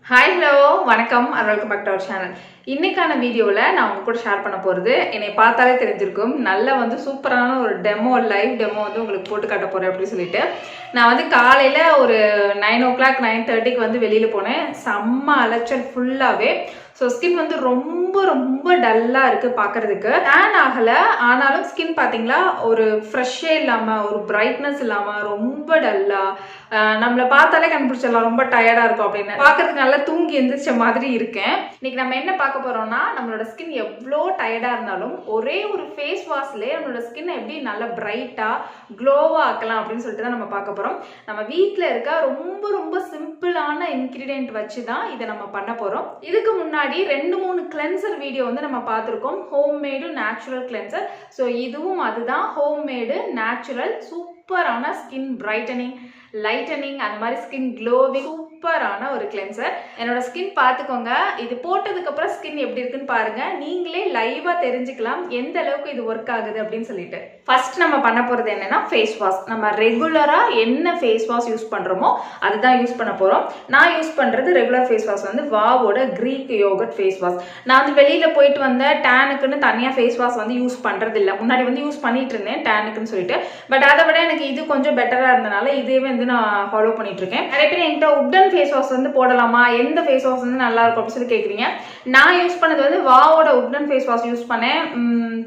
Hi hello வணக்கம் and welcome back to our channel. இன்னைக்கான வீடியோவில் நான் உங்க கூட ஷேர் பண்ண போகிறது என்னை பார்த்தாலே தெரிஞ்சிருக்கும் நல்ல சூப்பரான ஒரு லைவ் டெமோ உங்களுக்கு போட்டு காட்ட போகிறேன் அப்படின்னு சொல்லிட்டு நான் காலையில் ஒரு 9 o'clock 9:30 வெளியில் போனேன். செம்ம அலைச்சல் ஃபுல்லாகவே. ஸோ ஸ்கின் ரொம்ப ரொம்ப டல்லாக இருக்குது பார்க்குறதுக்கு. டேன் ஆகலை, ஆனாலும் ஸ்கின் பார்த்தீங்களா ஒரு ஃப்ரெஷ்ஷே இல்லாமல் ஒரு பிரைட்னஸ் இல்லாமல் ரொம்ப டல்லாக நம்மளை பார்த்தாலே கண்டுபிடிச்சிடலாம் ரொம்ப டயர்டாக இருக்கும் அப்படின்னு. பார்க்கறதுக்கு நல்லா தூங்கி எந்திரிச்ச மாதிரி இருக்கேன். இன்னைக்கு நம்ம என்ன பார்க்க போகிறோம்னா நம்மளோட ஸ்கின் எவ்வளோ டயர்டாக இருந்தாலும் ஒரே ஒரு ஃபேஸ் வாஷ்லேயே நம்மளோட ஸ்கின்னை எப்படி நல்லா பிரைட்டாக க்ளோவாக ஆக்கலாம் அப்படின்னு சொல்லிட்டு தான் நம்ம பார்க்க போகிறோம். நம்ம வீட்டில் இருக்க ரொம்ப ரொம்ப சிம்பிளான இன்க்ரீடியன்ட் வச்சு தான் இதை நம்ம பண்ண போகிறோம். இதுக்கு முன்னாடி 2-3 கிளென்சர் வீடியோ நம்ம பார்த்துருக்கோம். Homemade natural cleanser. ஸோ இதுவும் அதுதான், ஹோம்மேடு நேச்சுரல் சூப்பரான ஸ்கின் பிரைட்டனிங் லைட்டனிங் அந்த மாதிரி ஸ்கின் க்ளோவிங் சூப்பரான ஒரு கிளென்சர். என்னோட ஸ்கின் பார்த்துக்கோங்க. இது போட்டதுக்கு அப்புறம் ஸ்கின் எப்படி இருக்குன்னு பாருங்க. நீங்களே லைவா தெரிஞ்சுக்கலாம் எந்த அளவுக்கு இது ஒர்க் ஆகுது அப்படின்னு சொல்லிட்டு. ஃபர்ஸ்ட் நம்ம பண்ண போறது என்னன்னா ஃபேஸ் வாஷ். நம்ம ரெகுலரா என்ன ஃபேஸ் வாஷ் யூஸ் பண்றோமோ அதுதான் யூஸ் பண்ண போறோம். நான் யூஸ் பண்றது ரெகுலர் ஃபேஸ் வாஷ் வாவோட கிரீக் யோகர்ட் ஃபேஸ் வாஷ். நான் வெளியில போயிட்டு வந்த டேனுக்குன்னு தனியா ஃபேஸ் வாஷ் யூஸ் பண்றது இல்லை. முன்னாடி யூஸ் பண்ணிட்டு இருந்தேன் டேனுக்குன்னு சொல்லிட்டு. பட் அதை விட எனக்கு இது கொஞ்சம் பெட்டரா இருந்தனால இதே நான் ஃபாலோ பண்ணிட்டு இருக்கேன். நிறைய பேர் என்கிட்ட உட்டன் ஃபேஸ் வாஷ் போடலாமா, எந்த ஃபேஸ் வாஷ் நல்லா இருக்கும் அப்படின்னு சொல்லி கேட்குறீங்க. நான் யூஸ் பண்ணது வாவோட உட்டன் ஃபேஸ் வாஷ் யூஸ் பண்ணேன்.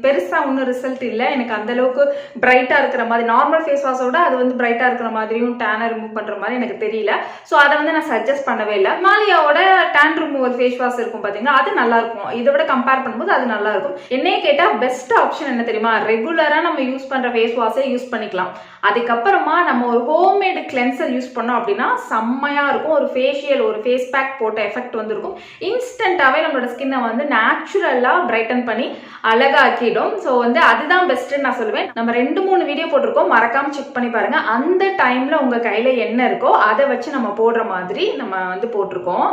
பெருசா ஒன்றும் ரிசல்ட் இல்லை. எனக்கு அந்த அளவுக்கு பிரைட்டா இருக்கிற மாதிரி, நார்மல் ஃபேஸ் வாஷோட அது பிரைட்டா இருக்கிற மாதிரியும் டேனை ரிமூவ் பண்ற மாதிரி எனக்கு தெரியல. ஸோ அதை நான் சஜஸ்ட் பண்ணவே இல்லை. மாலியாவோட டேன் ரிமூவல் ஃபேஸ் வாஷ் இருக்கும் பாத்தீங்கன்னா, அது நல்லா இருக்கும். இதை விட கம்பேர் பண்ணும்போது அது நல்லா இருக்கும். என்னையே கேட்டா பெஸ்ட் ஆப்ஷன் என்ன தெரியுமா, ரெகுலரா நம்ம யூஸ் பண்ற ஃபேஸ் வாஷை யூஸ் பண்ணிக்கலாம். அதுக்கப்புறமா நம்ம ஒரு ஹோம்மேடு கிளென்சர் யூஸ் பண்ணோம் அப்படின்னா செம்மையா இருக்கும். ஒரு ஃபேஷியல் ஒரு ஃபேஸ் பேக் போட்ட எஃபெக்ட் இருக்கும். இன்ஸ்டன்டாவே நம்மளோட ஸ்கின்னை நேச்சுரலா பிரைட்டன் பண்ணி அழகாக்கிடும். ஸோ அதுதான் பெஸ்ட்னு நான் சொல்லுவேன். நம்ம 2-3 வீடியோ போட்டிருக்கோம், மறக்காம செக் பண்ணி பாருங்க. அந்த டைம்ல உங்க கையில என்ன இருக்கோ அதை வச்சு நம்ம போடுற மாதிரி நம்ம போட்டிருக்கோம்.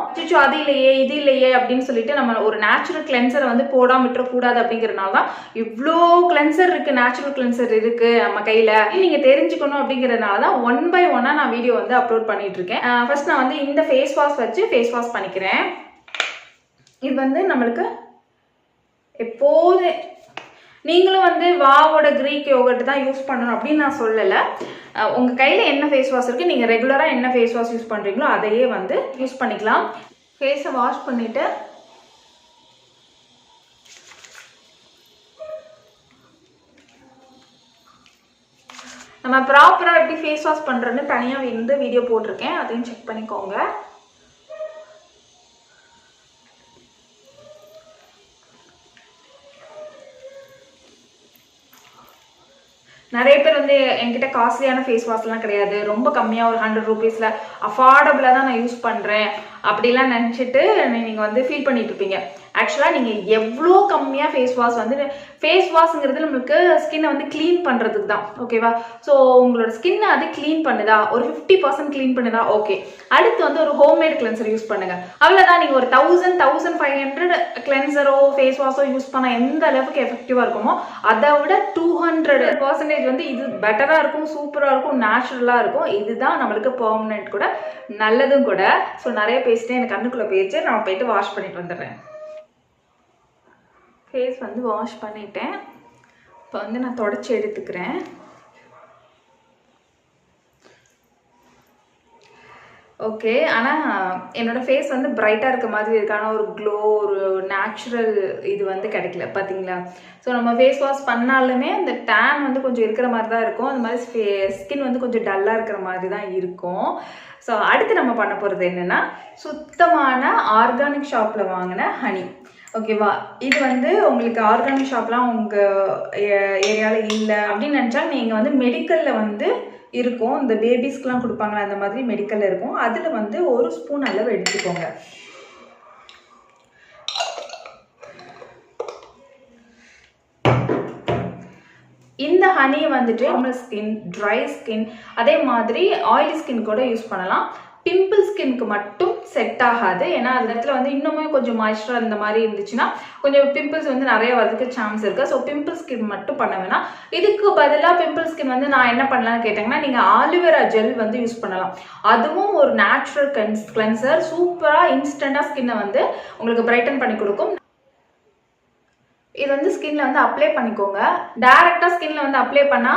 அது இல்லையே இது இல்லையே அப்படின்னு சொல்லிட்டு நம்ம ஒரு நேச்சுரல் கிளென்சரை போடாம விட்டுறக்கூடாது. அப்படிங்கிறதுனால தான் இவ்வளோ கிளென்சர் இருக்கு, நேச்சுரல் கிளென்சர் இருக்கு நம்ம கையில. நீங்க தெரிஞ்சுக்கணும் அப்படிங்கிறதுனால தான் 1 by 1 நான் வீடியோ அப்லோட் பண்ணிட்டு இருக்கேன். ஃபர்ஸ்ட் நான் இந்த ஃபேஸ் வாஷ் வச்சு ஃபேஸ் வாஷ் பண்ணிக்கிறேன். இது நம்மளுக்கு எப்போது நீங்களும் வாவோட கிரீக் யோகர்ட் தான் யூஸ் பண்ணணும் அப்படின்னு நான் சொல்லலை. உங்க கையில என்ன ஃபேஸ் வாஷ் இருக்கு, நீங்க ரெகுலரா என்ன ஃபேஸ் வாஷ் யூஸ் பண்றீங்களோ அதையே யூஸ் பண்ணிக்கலாம். ஃபேஸை வாஷ் பண்ணிட்டு நம்ம ப்ராப்பரா எப்படி ஃபேஸ் வாஷ் பண்றோன்னு தனியா வீடியோ போட்டிருக்கேன், அதையும் செக் பண்ணிக்கோங்க. நிறைய பேர் என்கிட்ட காஸ்ட்லியான ஃபேஸ் வாஷ்லாம் கிடையாது, ரொம்ப கம்மியாக ஒரு 100 rupeesல அஃபோர்டபுளாக தான் நான் யூஸ் பண்ணுறேன் அப்படிலாம் நினச்சிட்டு நீங்கள் ஃபீல் பண்ணிட்டு இருப்பீங்க. ஆக்சுவலாக நீங்கள் எவ்வளோ கம்மியாக ஃபேஸ் வாஷ்ங்கிறது நம்மளுக்கு ஸ்கின்னை க்ளீன் பண்ணுறதுக்கு தான், ஓகேவா? ஸோ உங்களோட ஸ்கின்னை அது க்ளீன் பண்ணுதா, ஒரு 50% க்ளீன் பண்ணுதா, ஓகே. அடுத்து ஒரு ஹோம்மேட் கிளென்சர் யூஸ் பண்ணுங்க. அவ்வளோதான். நீங்கள் ஒரு 1000-1500 கிளென்சரோ ஃபேஸ் வாஷோ யூஸ் பண்ண எந்த அளவுக்கு எஃபெக்டிவாக இருக்குமோ அதை விட 200% இது பெட்டராக இருக்கும், சூப்பராக இருக்கும், நேச்சுரலாக இருக்கும். இதுதான் நம்மளுக்கு பெர்மனன்ட் கூட, நல்லதும் கூட. ஸோ நிறைய பேசிட்டு எனக்கு கண்ணுக்குள்ளே போயிடுச்சு. நான் போயிட்டு வாஷ் பண்ணிட்டு வந்துடுறேன். ஃபேஸ் வாஷ் பண்ணிட்டேன். இப்போ நான் தொடச்சி எடுத்துக்கிறேன். ஓகே, ஆனால் என்னோட ஃபேஸ் பிரைட்டாக இருக்க மாதிரி இருக்கு. ஆனால் ஒரு க்ளோ, ஒரு நேச்சுரல் இது கிடைக்கல பார்த்தீங்களா? ஸோ நம்ம ஃபேஸ் வாஷ் பண்ணாலுமே அந்த டேன் கொஞ்சம் இருக்கிற மாதிரி தான் இருக்கும். அந்த மாதிரி ஸ்கின் கொஞ்சம் டல்லாக இருக்கிற மாதிரி தான் இருக்கும். ஸோ அடுத்து நம்ம பண்ண போகிறது என்னென்னா, சுத்தமான ஆர்கானிக் ஷாப்பில் வாங்கின ஹனி, ஓகேவா? இது உங்களுக்கு ஆர்கானிக் ஷாப்லாம் உங்கள் ஏரியாவில் இல்லை அப்படின்னு நினச்சா நீங்கள் மெடிக்கலில் இருக்கும். இந்த பேபிஸ்க்குலாம் கொடுப்பாங்களா, அந்த மாதிரி மெடிக்கல்ல இருக்கும். அதில் 1 ஸ்பூன் அளவு எடுத்துக்கோங்க. இந்த ஹனியை நார்மல் ஸ்கின், ட்ரை ஸ்கின், அதே மாதிரி ஆயிலி ஸ்கின் கூட யூஸ் பண்ணலாம். பிம்பிள் ஸ்கின்க்கு மட்டும் செட் ஆகாது. ஏன்னா அந்த இடத்துல வந்து இன்னுமே கொஞ்சம் மாய்ஸ்சர் இந்த மாதிரி இருந்துச்சுன்னா கொஞ்சம் பிம்பிள்ஸ் வந்து நிறைய வரதுக்கு சான்ஸ் இருக்கு. ஸோ பிம்பிள் ஸ்கின் மட்டும் பண்ண வேணாம். இதுக்கு பதிலாக பிம்பிள் ஸ்கின் வந்து நான் என்ன பண்ணலாம்னு கேட்டீங்கன்னா, நீங்கள் ஆலிவேரா ஜெல் வந்து யூஸ் பண்ணலாம். அதுவும் ஒரு நேச்சுரல் கிளென்சர், சூப்பராக இன்ஸ்டண்டாக ஸ்கின்னை வந்து உங்களுக்கு பிரைட்டன் பண்ணி கொடுக்கும். இது வந்து ஸ்கின்ல வந்து அப்ளை பண்ணிக்கோங்க. டைரக்டா ஸ்கின்ல வந்து அப்ளை பண்ணா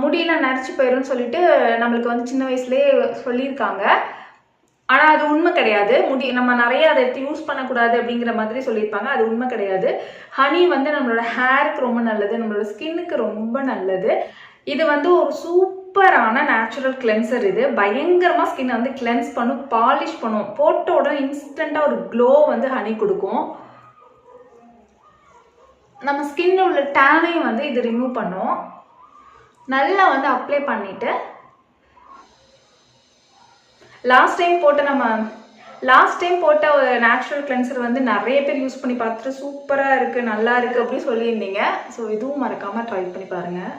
முடியெல்லாம் நரைச்சி போயிடும்னு சொல்லிட்டு நம்மளுக்கு வந்து சின்ன வயசுலேயே சொல்லியிருக்காங்க. ஆனால் அது உண்மை கிடையாது. நம்ம நிறைய அதை எடுத்து யூஸ் பண்ணக்கூடாது அப்படிங்கிற மாதிரி சொல்லியிருப்பாங்க. அது உண்மை கிடையாது. ஹனி வந்து நம்மளோட ஹேருக்கு ரொம்ப நல்லது, நம்மளோட ஸ்கின்னுக்கு ரொம்ப நல்லது. இது வந்து ஒரு சூப்பரான நேச்சுரல் கிளென்சர். இது பயங்கரமாக ஸ்கின்னை வந்து கிளென்ஸ் பண்ணும், பாலிஷ் பண்ணும். போட்ட உடனே இன்ஸ்டண்ட்டாக ஒரு க்ளோ வந்து ஹனி கொடுக்கும். நம்ம ஸ்கின்ல உள்ள டேனையும் வந்து இது ரிமூவ் பண்ணும். நல்லா வந்து அப்ளை பண்ணிட்டு லாஸ்ட் டைம் போட்ட ஒரு நேச்சுரல் கிளென்சர் வந்து நிறைய பேர் யூஸ் பண்ணி பார்த்துட்டு சூப்பராக இருக்குது, நல்லா இருக்குது அப்படின்னு சொல்லியிருந்தீங்க. ஸோ இதுவும் மறக்காமல் ட்ரை பண்ணி பாருங்கள்.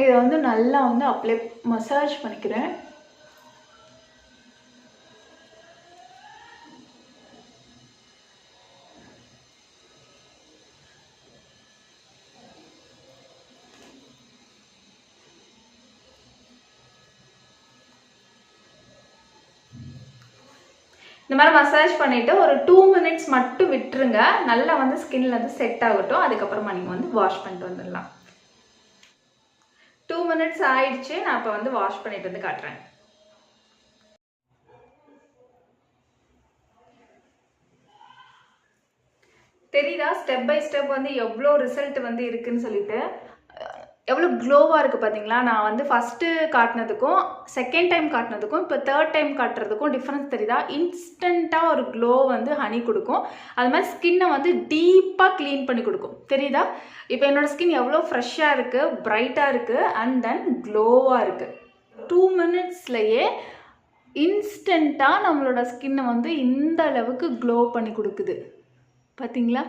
இதை வந்து நல்லா வந்து அப்ளை மசாஜ் பண்ணிக்கிறேன். இந்த மாதிரி மசாஜ் பண்ணிவிட்டு ஒரு 2 மினிட்ஸ் மட்டும் விட்டுருங்க. நல்லா வந்து ஸ்கின்ல வந்து செட் ஆகட்டும். அதுக்கப்புறமா நீங்கள் வந்து வாஷ் பண்ணிட்டு வந்துடலாம். 2 மினிட்ஸ் ஆயிடுச்சு. நான் இப்போ வந்து வாஷ் பண்ணிட்டு வந்து காட்டுறேன். தெரியுதா ஸ்டெப் பை ஸ்டெப் வந்து எவ்வளோ ரிசல்ட் வந்து இருக்குன்னு சொல்லிட்டு, எவ்வளோ க்ளோவாக இருக்குது பார்த்தீங்களா? நான் வந்து ஃபஸ்ட்டு காட்டினதுக்கும் செகண்ட் டைம் காட்டினதுக்கும் இப்போ தேர்ட் டைம் காட்டுறதுக்கும் டிஃப்ரென்ஸ் தெரியுதா? இன்ஸ்டண்ட்டாக ஒரு க்ளோ வந்து ஹனி கொடுக்கும். அது மாதிரி ஸ்கின்னை வந்து டீப்பாக க்ளீன் பண்ணி கொடுக்கும். தெரியுதா? இப்போ என்னோடய ஸ்கின் எவ்வளோ ஃப்ரெஷ்ஷாக இருக்குது, பிரைட்டாக இருக்குது, அண்ட் தென் க்ளோவாக இருக்குது. 2 மினிட்ஸ்லையே இன்ஸ்டண்ட்டாக நம்மளோட ஸ்கின்னை வந்து இந்த அளவுக்கு க்ளோ பண்ணி கொடுக்குது. பார்த்தீங்களா?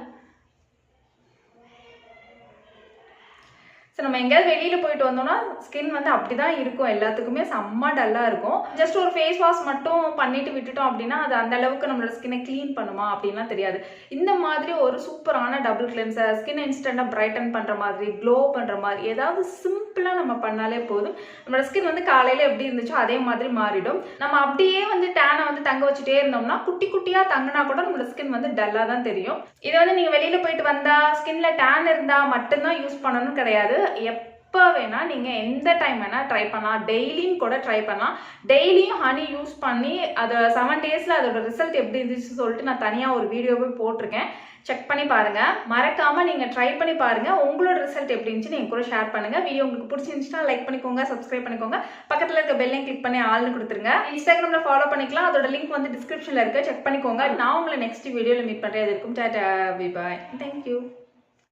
ஸோ நம்ம எங்கேயாவது வெளியில் போயிட்டு வந்தோம்னா ஸ்கின் வந்து அப்படி தான் இருக்கும். எல்லாத்துக்குமே செம்ம டல்லாக இருக்கும். ஜஸ்ட் ஒரு ஃபேஸ் வாஷ் மட்டும் பண்ணிட்டு விட்டுட்டோம் அப்படின்னா அது அந்த அளவுக்கு நம்மளோட ஸ்கின்னை க்ளீன் பண்ணுமா அப்படின்லாம் தெரியாது. இந்த மாதிரி ஒரு சூப்பரான டபுள் கிளென்சர், ஸ்கின் இன்ஸ்டண்ட்டாக பிரைட்டன் பண்ணுற மாதிரி, க்ளோ பண்ணுற மாதிரி ஏதாவது சிம்பிளாக நம்ம பண்ணாலே போதும். நம்மளோட ஸ்கின் வந்து காலையில் எப்படி இருந்துச்சோ அதே மாதிரி மாறிடும். நம்ம அப்படியே வந்து டேனை வந்து தங்க வச்சுட்டே இருந்தோம்னா குட்டி குட்டியாக தங்கினா கூட நம்மளோட ஸ்கின் வந்து டல்லாக தான் தெரியும். இதை வந்து நீங்கள் வெளியில் போயிட்டு வந்தால் ஸ்கின்ல டேன் இருந்தால் மட்டும்தான் யூஸ் பண்ணணும்னு கிடையாது. எப்போ வேணால் நீங்கள் எந்த டைம் வேணால் ட்ரை பண்ணலாம். டெய்லியும் கூட ட்ரை பண்ணலாம். டெய்லியும் ஹனி யூஸ் பண்ணி அதை 7 டேஸில் அதோட ரிசல்ட் எப்படி இருந்துச்சு சொல்லிட்டு நான் தனியாக ஒரு வீடியோவே போட்டிருக்கேன். செக் பண்ணி பாருங்கள். மறக்காமல் நீங்கள் ட்ரை பண்ணி பாருங்கள். உங்களோட ரிசல்ட் எப்படி இருந்துச்சு நீங்கள் கூட ஷேர் பண்ணுங்கள். வீடியோ உங்களுக்கு பிடிச்சிருந்துச்சுன்னா லைக் பண்ணிக்கோங்க, சப்ஸ்கிரைப் பண்ணிக்கோங்க. பக்கத்தில் இருக்க பெல்லையும் கிளிக் பண்ணி ஆள்னு கொடுத்துருங்க. இன்ஸ்டாகிராமில் ஃபாலோ பண்ணிக்கலாம். அதோட லிங்க் வந்து டிஸ்கிரிப்ஷனில் இருக்குது. செக் பண்ணிக்கோங்க. நான் உங்களை நெக்ஸ்ட் வீடியோவில் மீட் பண்ணுறது இருக்கும். Tata, bye bye, thank you.